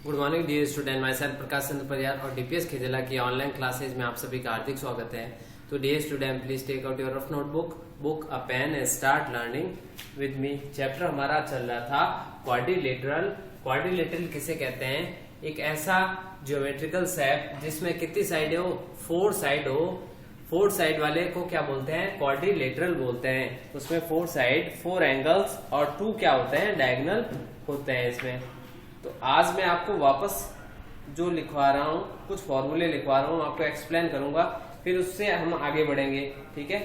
Good morning dear student, myself Prakash Chandra Pariyar और DPS खेजला की online classes में आप सभी का हार्दिक स्वागत है। तो dear student, please take out your rough notebook, book a pen and start learning with me. Chapter हमारा चल रहा था क्वाड्रिलेटरल। क्वाड्रिलेटरल किसे कहते हैं? एक ऐसा ज्योमेट्रिकल शेप जिसमें कितनी साइड हो, 4 साइड हो। 4 साइड वाले को क्या बोलते हैं? क्वाड्रिलेटरल बोलते हैं। उसमें 4 साइड, 4 एंगल्स और 2 क्या होते हैं? डायगोनल होते हैं इसमें। तो आज मैं आपको वापस जो लिखवा रहा हूँ, कुछ फॉर्मूले लिखवा रहा हूँ, आपको एक्सप्लेन करूंगा, फिर उससे हम आगे बढ़ेंगे। ठीक है।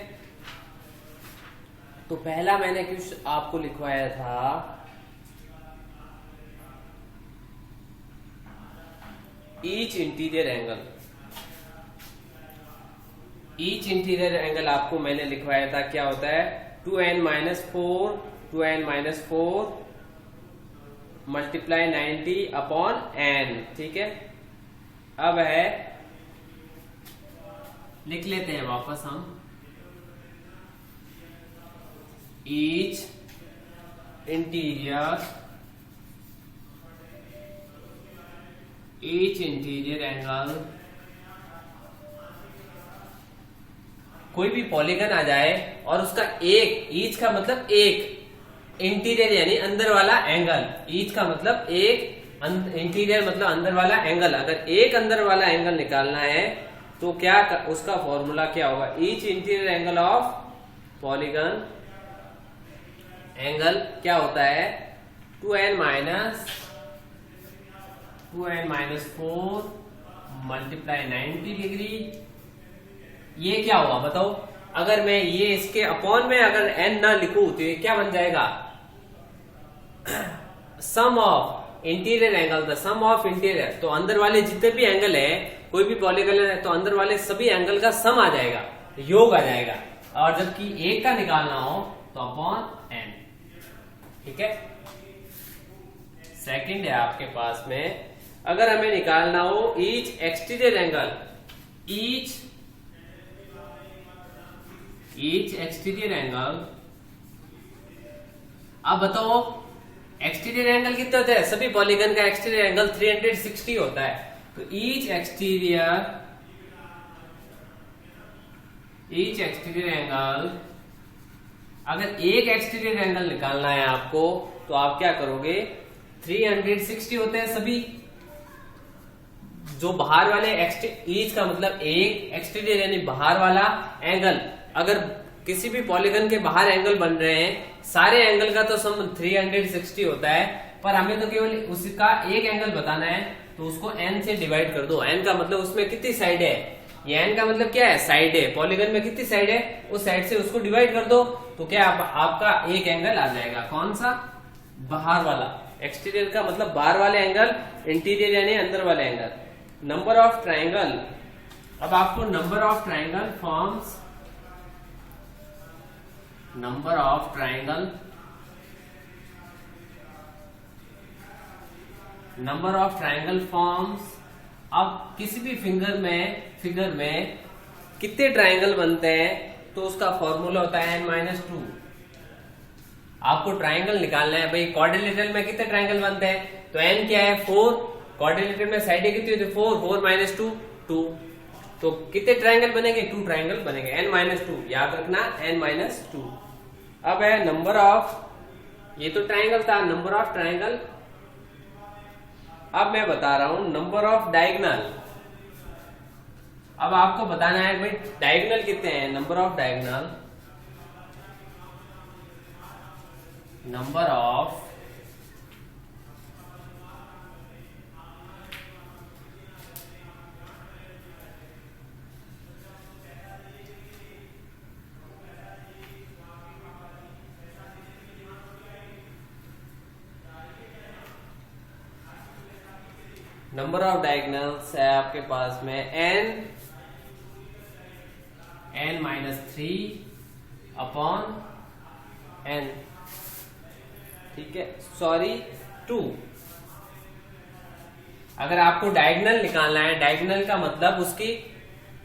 तो पहला मैंने कुछ आपको लिखवाया था, each interior angle. Each interior angle आपको मैंने लिखवाया था, क्या होता है? 2n-4 2n-4 multiply 90 upon n। ठीक है। अब है, लिख लेते हैं वापस हम, ईच इंटीरियर एंगल। कोई भी पॉलीगन आ जाए और उसका एक, ईच का मतलब एक, इंटीरियर यानी अंदर वाला एंगल, ईच का मतलब एक, इंटीरियर मतलब अंदर वाला एंगल। अगर एक अंदर वाला एंगल निकालना है तो क्या उसका फॉर्मूला क्या होगा? Each interior angle of polygon angle क्या होता है? 2n-4 multiply 90 degree. ये क्या हुआ बताओ? अगर मैं ये इसके अपॉन में अगर n ना लिखूं तो ये क्या बन जाएगा? Sum of interior angle, the sum of interior. तो अंदर वाले जितने भी एंगल है, कोई भी पॉलीगन है तो अंदर वाले सभी एंगल का सम आ जाएगा, योग आ जाएगा। और जबकि एक का निकालना हो तो अपॉन n। ठीक है। सेकंड है आपके पास में, अगर हमें निकालना हो each exterior angle, each exterior angle. अब बताओ एक्सटीरियर एंगल कितने होते हैं? सभी पॉलीगन का एक्सटीरियर एंगल 360 होता है। तो ईच एक्सटीरियर एंगल, अगर एक एक्सटीरियर एंगल निकालना है आपको तो आप क्या करोगे? 360 होते हैं सभी। जो बाहर वाले ईच का मतलब एक, एक्सटीरियर यानी बाहर वाला एंगल। अगर किसी भी पॉलीगन के बाहर एंगल बन रहे हैं, सारे एंगल का तो सम 360 होता है, पर हमें तो केवल उसका एक एंगल बताना है, तो उसको n से डिवाइड कर दो। n का मतलब उसमें कितनी साइड है, ये n का मतलब क्या है? साइड है। पॉलीगन में कितनी साइड है, उस साइड से उसको डिवाइड कर दो, तो क्या आपका एक एंगल आ जाएगा। कौन सा? बाहर वाला। एक्सटीरियर का मतलब बाहर वाले एंगल, इंटीरियर यानी अंदर वाले एंगल। Number of triangle. अब आपको number of triangle forms, number of triangle forms. अब किसी भी फिगर में कितने ट्राइंगल बनते हैं तो उसका फॉर्मूला होता है n-2। आपको ट्राइंगल निकालना है भाई। क्वाड्रिलेटरल में कितने ट्राइंगल बनते हैं? तो n क्या है? 4। क्वाड्रिलेटरल में साइडें कितनी होती है? 4 - 2 तो कितने ट्राइंगल बनेंगे? 2 ट्राइंगल बनेंगे। n-2 याद रखना, n-2। अब है नंबर ऑफ, ये तो ट्राइंगल था, नंबर ऑफ ट्राइंगल। अब मैं बता रहा हूं नंबर ऑफ डायगोनल। अब आपको बताना है भाई डायगोनल कितने हैं? Number of diagonal, number of diagonals है आपके पास में n-3 अपॉन n। ठीक है, सॉरी 2। अगर आपको डायगोनल निकालना है, डायगोनल का मतलब उसकी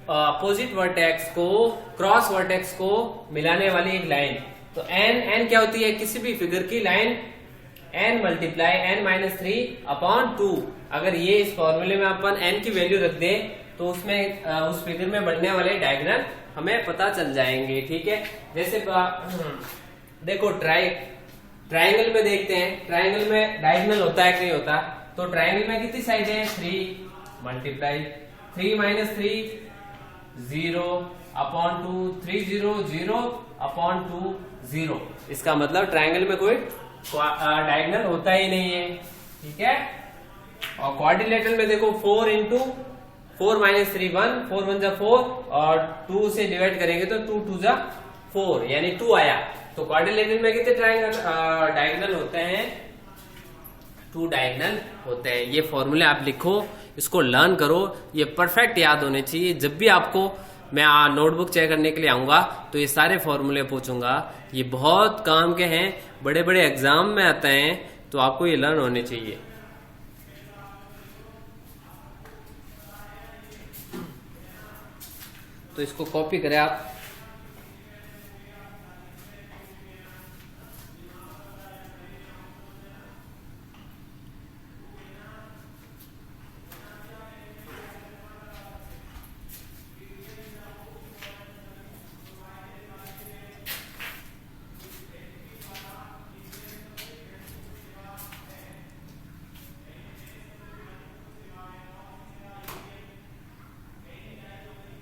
अपोजिट वर्टेक्स को, क्रॉस वर्टेक्स को मिलाने वाली एक लाइन। तो एन क्या होती है? किसी भी फिगर की line n multiply n minus 3/2। अगर ये इस फॉर्मूले में अपन n की वैल्यू रख दें तो उसमें उस फिगर में बनने वाले डायगोनल हमें पता चल जाएंगे। ठीक है, जैसे देखो ट्राइंगल में देखते हैं, ट्राइंगल में डायगोनल होता है कि नहीं होता। तो ट्राइंगल में कितनी साइड है? 3 मल्टीप्लाई 3 माइनस 3 0/2 3 0 0/2 0। इसका मतलब ट्राइंगल में कोई डायगोनल होता ही नहीं है। ठीक है, और क्वाड्रिलेटरल में देखो 4 इंटू 4 माइनस 3 1 4 1 जा 4 और 2 से डिवाइड करेंगे तो 2 2 जा 4 यानी 2 आया। तो क्वाड्रिलेटरल में कितने डायगोनल होते हैं? 2 डायगोनल होते हैं। ये फॉर्मूले आप लिखो, इसको लर्न करो, ये परफेक्ट याद होने चाहिए। जब भी आपको मैं नोटबुक चेक करने के लिए आऊंगा तो ये सारे फॉर्मूले पूछूंगा। ये बहुत काम के हैं, बड़े बड़े एग्जाम में आते हैं, तो आपको ये लर्न होने चाहिए। तो इसको कॉपी करें आप।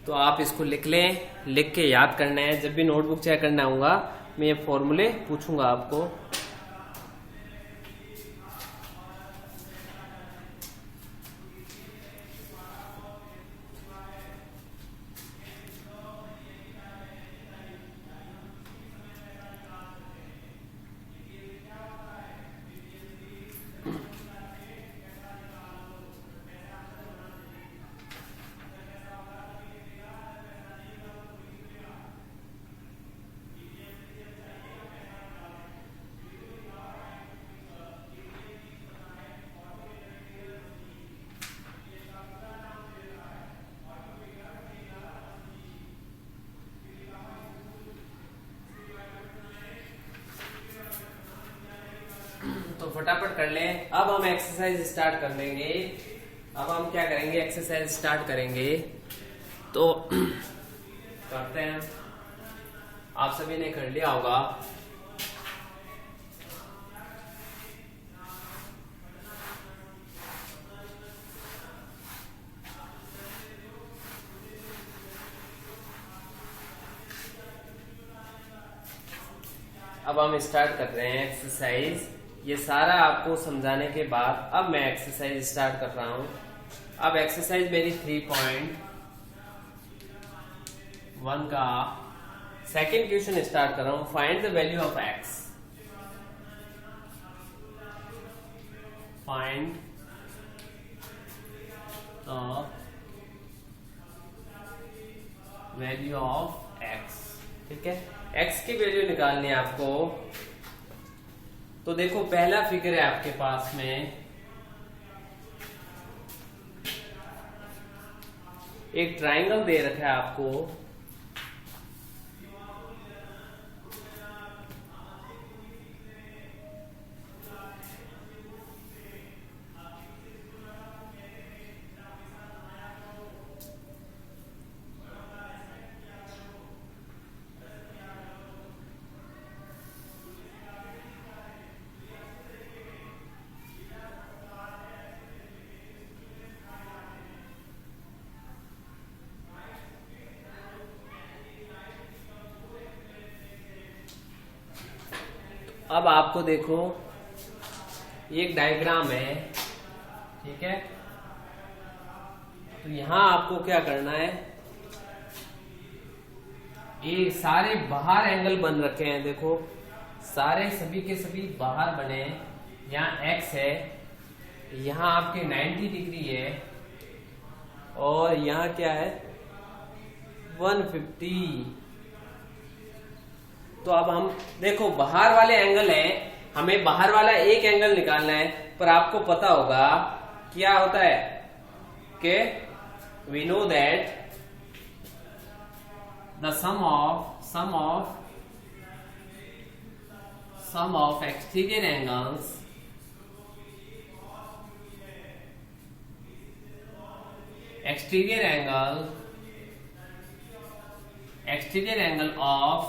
तो आप इसको लिख लें, लिख के याद करना है। जब भी नोटबुक चेक करना आऊंगा मैं ये फॉर्मूले पूछूंगा आपको। तो फटाफट कर लें। अब हम एक्सरसाइज स्टार्ट कर लेंगे। अब हम क्या करेंगे? एक्सरसाइज स्टार्ट करेंगे। तो करते हैं, आप सभी ने कर लिया होगा। अब हम स्टार्ट कर रहे हैं एक्सरसाइज। ये सारा आपको समझाने के बाद अब मैं एक्सरसाइज स्टार्ट कर रहा हूं। अब एक्सरसाइज मेरी 3.1 का सेकंड क्वेश्चन स्टार्ट कर रहा हूं। Find the value of x. Find the value of x. ठीक है, एक्स की वैल्यू निकालनी है आपको। तो देखो पहला फिगर है आपके पास में, एक ट्राइंगल दे रखा है आपको। अब आपको देखो एक डायग्राम है। ठीक है, तो यहां आपको क्या करना है? ये सारे बाहर एंगल बन रखे हैं। देखो सारे सभी के सभी बाहर बने हैं। यहाँ एक्स है, यहाँ आपके 90 डिग्री है और यहाँ क्या है 150। तो अब हम देखो बाहर वाले एंगल है, हमें बाहर वाला एक एंगल निकालना है। पर आपको पता होगा क्या होता है कि we know that the sum of exterior angles exterior angle of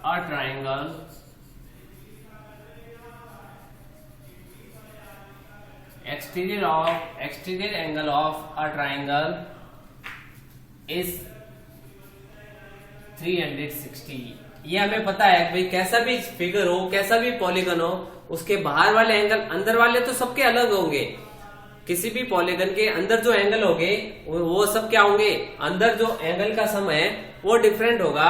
a triangle exterior angle of a triangle is 360। ये हमें पता है भाई, कैसा भी फिगर हो, कैसा भी पॉलीगन हो, उसके बाहर वाले एंगल, अंदर वाले तो सबके अलग होंगे। किसी भी पॉलीगन के अंदर जो एंगल होंगे वो सब क्या होंगे, अंदर जो एंगल का सम है वो डिफरेंट होगा,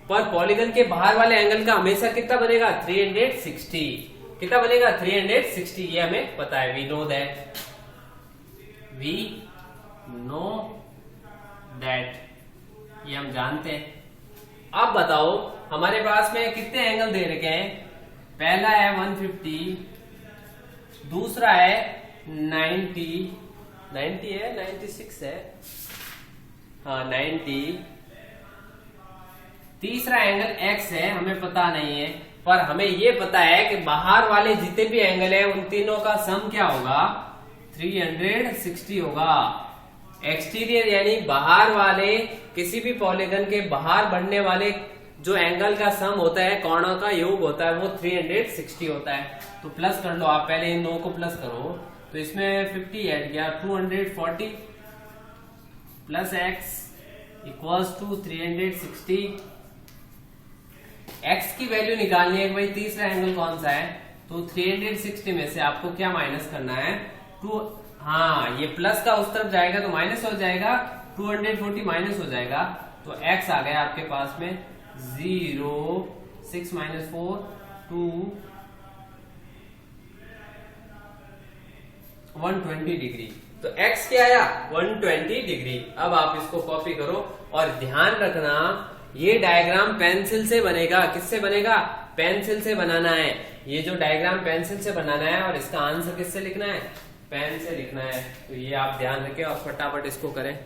पर पॉलीगन के बाहर वाले एंगल का हमेशा कितना बनेगा, 360। कितना बनेगा, 360। ये हमें पता है, वी नो दैट, ये हम जानते हैं। अब बताओ हमारे पास में कितने एंगल दे रखे हैं। पहला है 150, दूसरा है 90 है, 96 है, हाँ 90। तीसरा एंगल x है, हमें पता नहीं है, पर हमें ये पता है कि बाहर वाले जितने भी एंगल है उन तीनों का सम क्या होगा, 360 होगा। एक्सटीरियर यानी बाहर वाले, किसी भी पॉलीगन के बाहर बढ़ने वाले जो एंगल का सम होता है, कोणों का योग होता है, वो 360 होता है। तो प्लस कर लो आप, पहले इन दो को प्लस करो, तो इसमें 50 ऐड किया, 240 plus x equals to 360। x की वैल्यू निकालनी है भाई, तीसरा एंगल कौन सा है, तो 360 में से आपको क्या माइनस करना है, 2, हाँ ये प्लस का उस तरफ जाएगा तो माइनस हो जाएगा, 240 माइनस हो जाएगा, तो x आ गया आपके पास में 0, 6 - 4 2, 120 डिग्री। तो x क्या आया, 120 डिग्री। अब आप इसको कॉपी करो और ध्यान रखना ये डायग्राम पेंसिल से बनेगा। किससे बनेगा, पेंसिल से बनाना है। ये जो डायग्राम पेंसिल से बनाना है और इसका आंसर किससे लिखना है, पेन से लिखना है। तो ये आप ध्यान रखें और फटाफट इसको करें।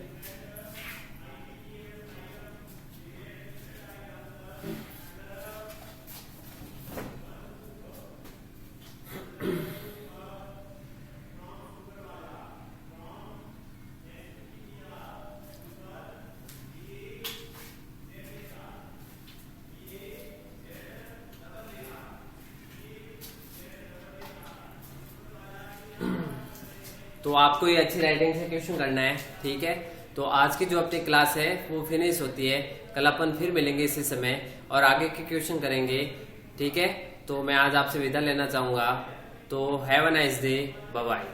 तो आपको ये अच्छी राइटिंग से क्वेश्चन करना है, ठीक है। तो आज की जो अपनी क्लास है वो फिनिश होती है, कल अपन फिर मिलेंगे इसी समय और आगे के क्वेश्चन करेंगे, ठीक है। तो मैं आज आपसे विदा लेना चाहूंगा। तो have a nice day, bye bye.